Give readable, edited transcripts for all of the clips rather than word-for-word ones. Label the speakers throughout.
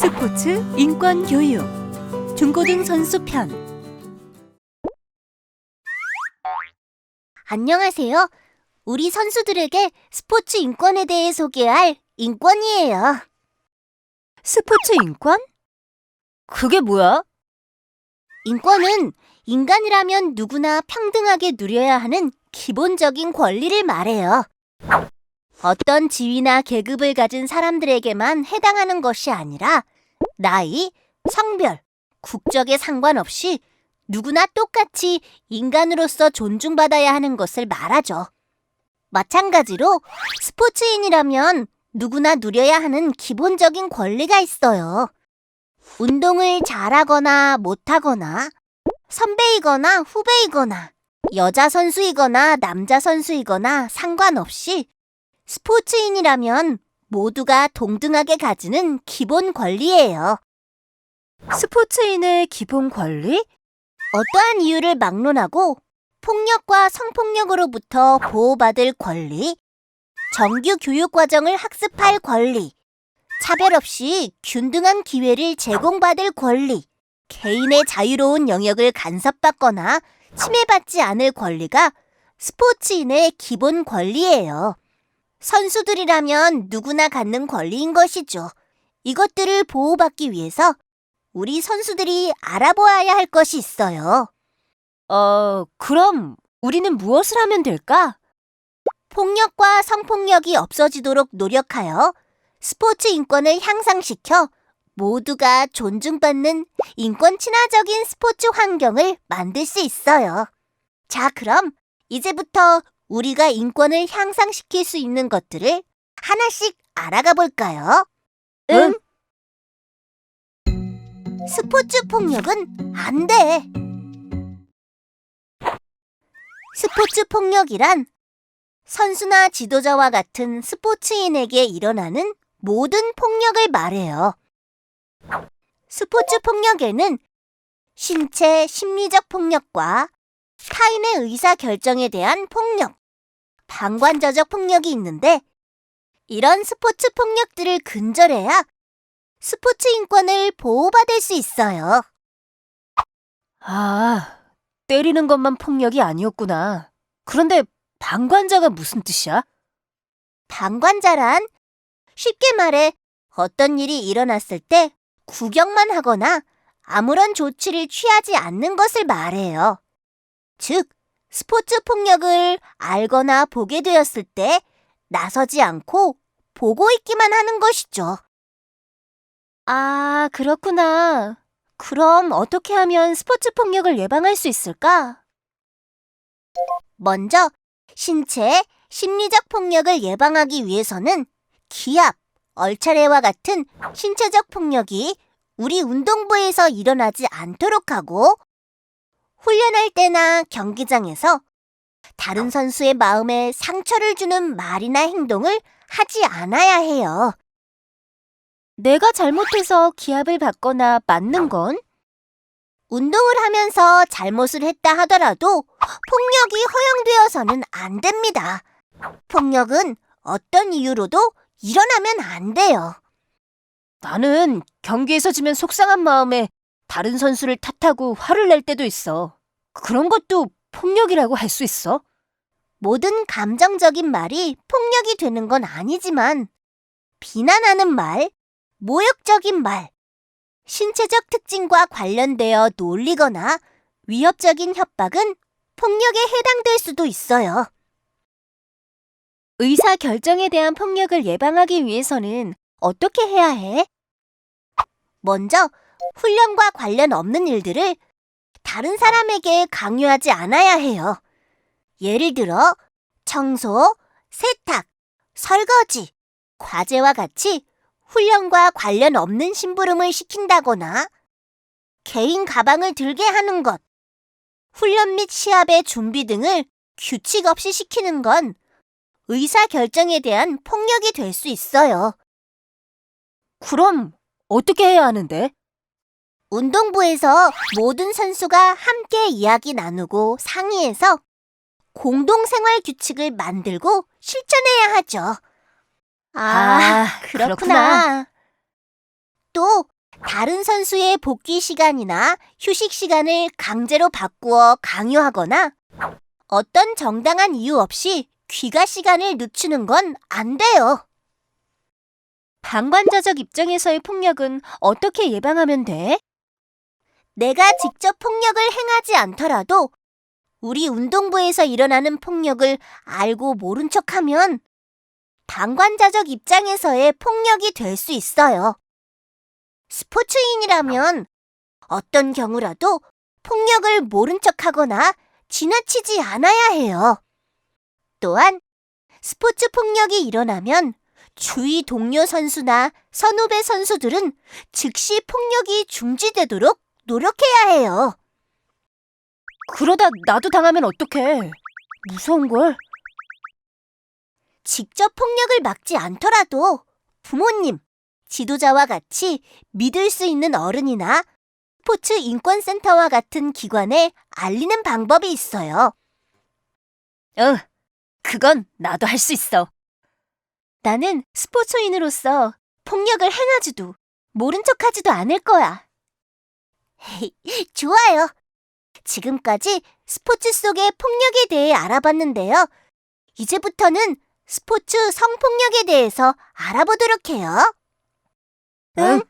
Speaker 1: 스포츠 인권 교육 중고등 선수 편.
Speaker 2: 안녕하세요. 우리 선수들에게 스포츠 인권에 대해 소개할 인권이에요.
Speaker 1: 스포츠 인권? 그게 뭐야?
Speaker 2: 인권은 인간이라면 누구나 평등하게 누려야 하는 기본적인 권리를 말해요. 어떤 지위나 계급을 가진 사람들에게만 해당하는 것이 아니라 나이, 성별, 국적에 상관없이 누구나 똑같이 인간으로서 존중받아야 하는 것을 말하죠. 마찬가지로 스포츠인이라면 누구나 누려야 하는 기본적인 권리가 있어요. 운동을 잘하거나 못하거나, 선배이거나 후배이거나, 여자 선수이거나 남자 선수이거나 상관없이 스포츠인이라면 모두가 동등하게 가지는 기본 권리예요.
Speaker 1: 스포츠인의 기본 권리?
Speaker 2: 어떠한 이유를 막론하고 폭력과 성폭력으로부터 보호받을 권리, 정규 교육 과정을 학습할 권리, 차별 없이 균등한 기회를 제공받을 권리, 개인의 자유로운 영역을 간섭받거나 침해받지 않을 권리가 스포츠인의 기본 권리예요. 선수들이라면 누구나 갖는 권리인 것이죠. 이것들을 보호받기 위해서 우리 선수들이 알아보아야 할 것이 있어요.
Speaker 1: 그럼 우리는 무엇을 하면 될까?
Speaker 2: 폭력과 성폭력이 없어지도록 노력하여 스포츠 인권을 향상시켜 모두가 존중받는 인권 친화적인 스포츠 환경을 만들 수 있어요. 자, 그럼 이제부터 우리가 인권을 향상시킬 수 있는 것들을 하나씩 알아가 볼까요?
Speaker 1: 응.
Speaker 2: 스포츠 폭력은 안 돼. 스포츠 폭력이란 선수나 지도자와 같은 스포츠인에게 일어나는 모든 폭력을 말해요. 스포츠 폭력에는 신체, 심리적 폭력과 타인의 의사 결정에 대한 폭력, 방관자적 폭력이 있는데 이런 스포츠 폭력들을 근절해야 스포츠 인권을 보호받을 수 있어요.
Speaker 1: 때리는 것만 폭력이 아니었구나. 그런데 방관자가 무슨 뜻이야?
Speaker 2: 방관자란 쉽게 말해 어떤 일이 일어났을 때 구경만 하거나 아무런 조치를 취하지 않는 것을 말해요. 즉, 스포츠 폭력을 알거나 보게 되었을 때 나서지 않고 보고 있기만 하는 것이죠.
Speaker 1: 그렇구나. 그럼 어떻게 하면 스포츠 폭력을 예방할 수 있을까?
Speaker 2: 먼저 신체, 심리적 폭력을 예방하기 위해서는 기합, 얼차례와 같은 신체적 폭력이 우리 운동부에서 일어나지 않도록 하고 훈련할 때나 경기장에서 다른 선수의 마음에 상처를 주는 말이나 행동을 하지 않아야 해요.
Speaker 1: 내가 잘못해서 기합을 받거나 맞는 건?
Speaker 2: 운동을 하면서 잘못을 했다 하더라도 폭력이 허용되어서는 안 됩니다. 폭력은 어떤 이유로도 일어나면 안 돼요.
Speaker 1: 나는 경기에서 지면 속상한 마음에 다른 선수를 탓하고 화를 낼 때도 있어. 그런 것도 폭력이라고 할 수 있어?
Speaker 2: 모든 감정적인 말이 폭력이 되는 건 아니지만 비난하는 말, 모욕적인 말, 신체적 특징과 관련되어 놀리거나 위협적인 협박은 폭력에 해당될 수도 있어요.
Speaker 1: 의사 결정에 대한 폭력을 예방하기 위해서는 어떻게 해야 해?
Speaker 2: 먼저 훈련과 관련 없는 일들을 다른 사람에게 강요하지 않아야 해요. 예를 들어 청소, 세탁, 설거지, 과제와 같이 훈련과 관련 없는 심부름을 시킨다거나 개인 가방을 들게 하는 것, 훈련 및 시합의 준비 등을 규칙 없이 시키는 건 의사 결정에 대한 폭력이 될 수 있어요.
Speaker 1: 그럼 어떻게 해야 하는데?
Speaker 2: 운동부에서 모든 선수가 함께 이야기 나누고 상의해서 공동생활 규칙을 만들고 실천해야 하죠.
Speaker 1: 그렇구나.
Speaker 2: 또 다른 선수의 복귀 시간이나 휴식 시간을 강제로 바꾸어 강요하거나 어떤 정당한 이유 없이 귀가 시간을 늦추는 건 안 돼요.
Speaker 1: 방관자적 입장에서의 폭력은 어떻게 예방하면 돼?
Speaker 2: 내가 직접 폭력을 행하지 않더라도 우리 운동부에서 일어나는 폭력을 알고 모른 척하면 방관자적 입장에서의 폭력이 될 수 있어요. 스포츠인이라면 어떤 경우라도 폭력을 모른 척하거나 지나치지 않아야 해요. 또한 스포츠 폭력이 일어나면 주위 동료 선수나 선후배 선수들은 즉시 폭력이 중지되도록 노력해야 해요.
Speaker 1: 그러다 나도 당하면 어떡해. 무서운걸.
Speaker 2: 직접 폭력을 막지 않더라도 부모님, 지도자와 같이 믿을 수 있는 어른이나 스포츠 인권센터와 같은 기관에 알리는 방법이 있어요.
Speaker 1: 응, 그건 나도 할 수 있어. 나는 스포츠인으로서 폭력을 행하지도 모른 척하지도 않을 거야.
Speaker 2: 좋아요. 지금까지 스포츠 속의 폭력에 대해 알아봤는데요. 이제부터는 스포츠 성폭력에 대해서 알아보도록 해요.
Speaker 1: 응?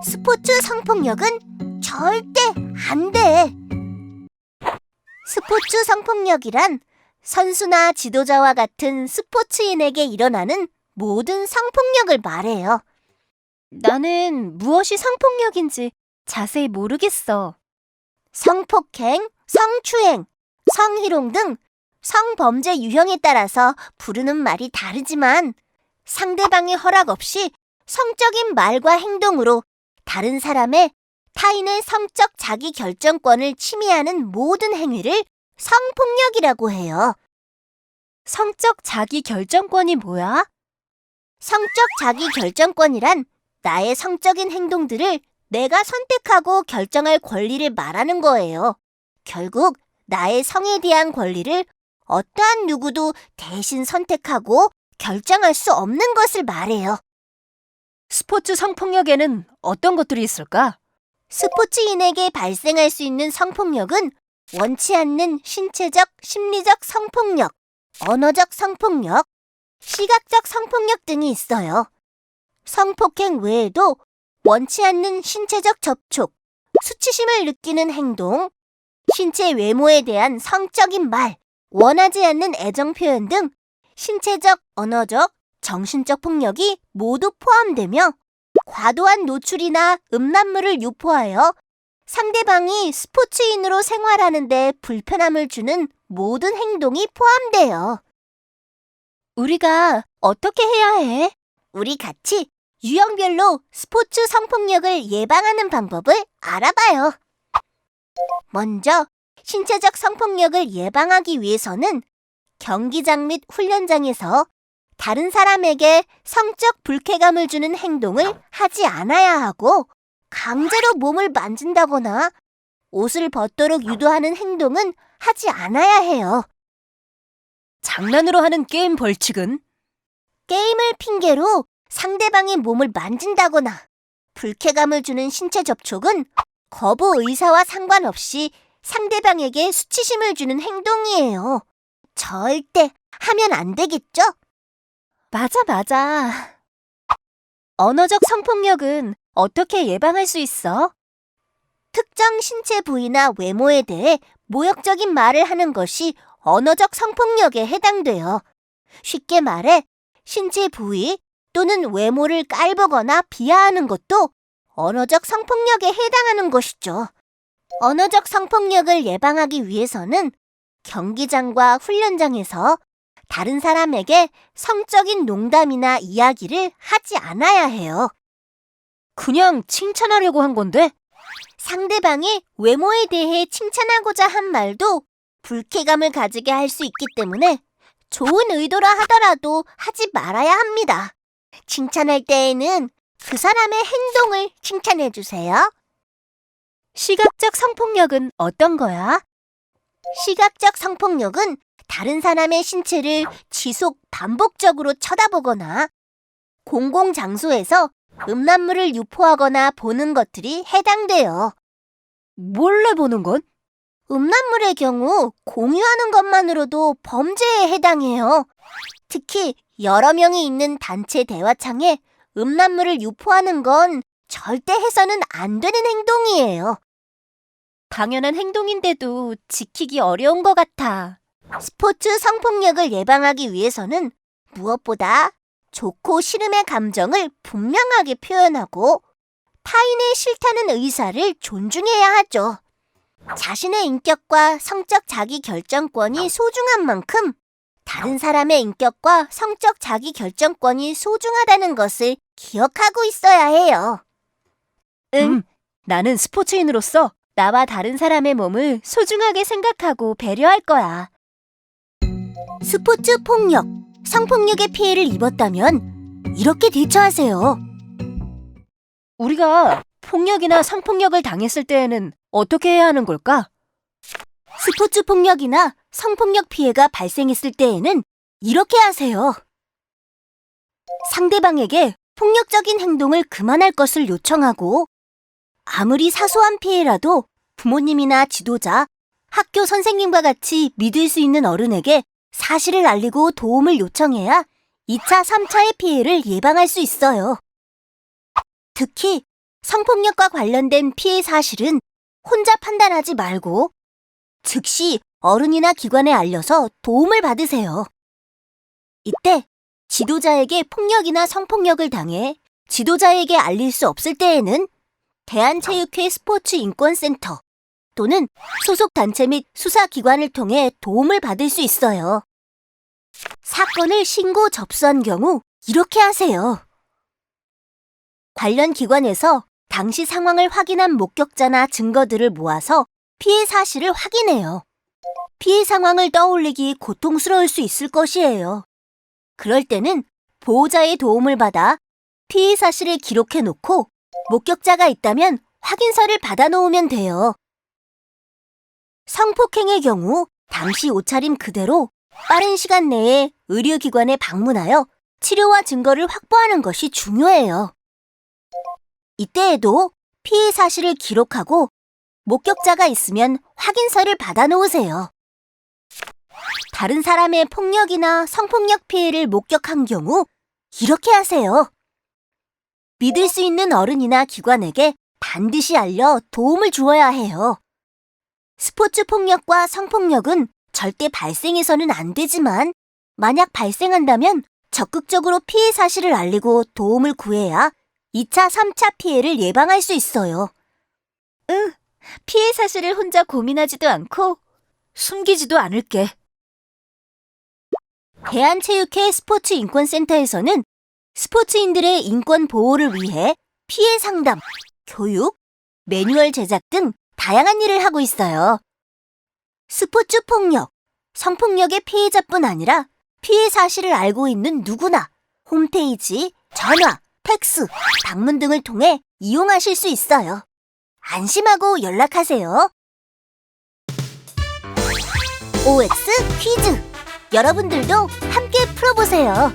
Speaker 2: 스포츠 성폭력은 절대 안 돼. 스포츠 성폭력이란 선수나 지도자와 같은 스포츠인에게 일어나는 모든 성폭력을 말해요.
Speaker 1: 나는 무엇이 성폭력인지 자세히 모르겠어.
Speaker 2: 성폭행, 성추행, 성희롱 등 성범죄 유형에 따라서 부르는 말이 다르지만 상대방의 허락 없이 성적인 말과 행동으로 다른 사람의 타인의 성적 자기 결정권을 침해하는 모든 행위를 성폭력이라고 해요.
Speaker 1: 성적 자기 결정권이 뭐야?
Speaker 2: 성적 자기 결정권이란 나의 성적인 행동들을 내가 선택하고 결정할 권리를 말하는 거예요. 결국 나의 성에 대한 권리를 어떠한 누구도 대신 선택하고 결정할 수 없는 것을 말해요.
Speaker 1: 스포츠 성폭력에는 어떤 것들이 있을까?
Speaker 2: 스포츠인에게 발생할 수 있는 성폭력은 원치 않는 신체적, 심리적 성폭력, 언어적 성폭력, 시각적 성폭력 등이 있어요. 성폭행 외에도 원치 않는 신체적 접촉, 수치심을 느끼는 행동, 신체 외모에 대한 성적인 말, 원하지 않는 애정 표현 등 신체적, 언어적, 정신적 폭력이 모두 포함되며 과도한 노출이나 음란물을 유포하여 상대방이 스포츠인으로 생활하는 데 불편함을 주는 모든 행동이 포함돼요.
Speaker 1: 우리가 어떻게 해야 해?
Speaker 2: 우리 같이 유형별로 스포츠 성폭력을 예방하는 방법을 알아봐요. 먼저 신체적 성폭력을 예방하기 위해서는 경기장 및 훈련장에서 다른 사람에게 성적 불쾌감을 주는 행동을 하지 않아야 하고 강제로 몸을 만진다거나 옷을 벗도록 유도하는 행동은 하지 않아야 해요.
Speaker 1: 장난으로 하는 게임 벌칙은?
Speaker 2: 게임을 핑계로 상대방의 몸을 만진다거나 불쾌감을 주는 신체 접촉은 거부 의사와 상관없이 상대방에게 수치심을 주는 행동이에요. 절대 하면 안 되겠죠?
Speaker 1: 맞아. 언어적 성폭력은 어떻게 예방할 수 있어?
Speaker 2: 특정 신체 부위나 외모에 대해 모욕적인 말을 하는 것이 언어적 성폭력에 해당돼요. 쉽게 말해 신체 부위 또는 외모를 깔보거나 비하하는 것도 언어적 성폭력에 해당하는 것이죠. 언어적 성폭력을 예방하기 위해서는 경기장과 훈련장에서 다른 사람에게 성적인 농담이나 이야기를 하지 않아야 해요.
Speaker 1: 그냥 칭찬하려고 한 건데?
Speaker 2: 상대방의 외모에 대해 칭찬하고자 한 말도 불쾌감을 가지게 할 수 있기 때문에 좋은 의도라 하더라도 하지 말아야 합니다. 칭찬할 때에는 그 사람의 행동을 칭찬해 주세요.
Speaker 1: 시각적 성폭력은 어떤 거야?
Speaker 2: 시각적 성폭력은 다른 사람의 신체를 지속 반복적으로 쳐다보거나 공공장소에서 음란물을 유포하거나 보는 것들이 해당돼요.
Speaker 1: 몰래 보는 건?
Speaker 2: 음란물의 경우 공유하는 것만으로도 범죄에 해당해요. 특히 여러 명이 있는 단체 대화창에 음란물을 유포하는 건 절대 해서는 안 되는 행동이에요.
Speaker 1: 당연한 행동인데도 지키기 어려운 것 같아.
Speaker 2: 스포츠 성폭력을 예방하기 위해서는 무엇보다 좋고 싫음의 감정을 분명하게 표현하고 타인의 싫다는 의사를 존중해야 하죠. 자신의 인격과 성적 자기 결정권이 소중한 만큼 다른 사람의 인격과 성적 자기 결정권이 소중하다는 것을 기억하고 있어야 해요.
Speaker 1: 나는 스포츠인으로서 나와 다른 사람의 몸을 소중하게 생각하고 배려할 거야.
Speaker 2: 스포츠 폭력, 성폭력의 피해를 입었다면 이렇게 대처하세요.
Speaker 1: 우리가 폭력이나 성폭력을 당했을 때에는 어떻게 해야 하는 걸까?
Speaker 2: 스포츠 폭력이나 성폭력 피해가 발생했을 때에는 이렇게 하세요. 상대방에게 폭력적인 행동을 그만할 것을 요청하고 아무리 사소한 피해라도 부모님이나 지도자, 학교 선생님과 같이 믿을 수 있는 어른에게 사실을 알리고 도움을 요청해야 2차, 3차의 피해를 예방할 수 있어요. 특히 성폭력과 관련된 피해 사실은 혼자 판단하지 말고 즉시 어른이나 기관에 알려서 도움을 받으세요. 이때 지도자에게 폭력이나 성폭력을 당해 지도자에게 알릴 수 없을 때에는 대한체육회 스포츠인권센터 또는 소속 단체 및 수사기관을 통해 도움을 받을 수 있어요. 사건을 신고 접수한 경우 이렇게 하세요. 관련 기관에서 당시 상황을 확인한 목격자나 증거들을 모아서 피해 사실을 확인해요. 피해 상황을 떠올리기 고통스러울 수 있을 것이에요. 그럴 때는 보호자의 도움을 받아 피해 사실을 기록해 놓고 목격자가 있다면 확인서를 받아 놓으면 돼요. 성폭행의 경우 당시 옷차림 그대로 빠른 시간 내에 의료기관에 방문하여 치료와 증거를 확보하는 것이 중요해요. 이때에도 피해 사실을 기록하고 목격자가 있으면 확인서를 받아 놓으세요. 다른 사람의 폭력이나 성폭력 피해를 목격한 경우 이렇게 하세요. 믿을 수 있는 어른이나 기관에게 반드시 알려 도움을 주어야 해요. 스포츠 폭력과 성폭력은 절대 발생해서는 안 되지만 만약 발생한다면 적극적으로 피해 사실을 알리고 도움을 구해야 2차, 3차 피해를 예방할 수 있어요.
Speaker 1: 피해 사실을 혼자 고민하지도 않고 숨기지도 않을게.
Speaker 2: 대한체육회 스포츠인권센터에서는 스포츠인들의 인권 보호를 위해 피해 상담, 교육, 매뉴얼 제작 등 다양한 일을 하고 있어요. 스포츠 폭력, 성폭력의 피해자뿐 아니라 피해 사실을 알고 있는 누구나 홈페이지, 전화, 팩스, 방문 등을 통해 이용하실 수 있어요. 안심하고 연락하세요. OX 퀴즈! 여러분들도 함께 풀어보세요.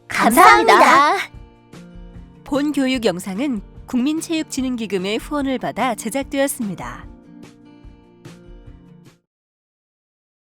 Speaker 2: 감사합니다.
Speaker 1: 본 교육 영상은 국민체육진흥기금의 후원을 받아 제작되었습니다.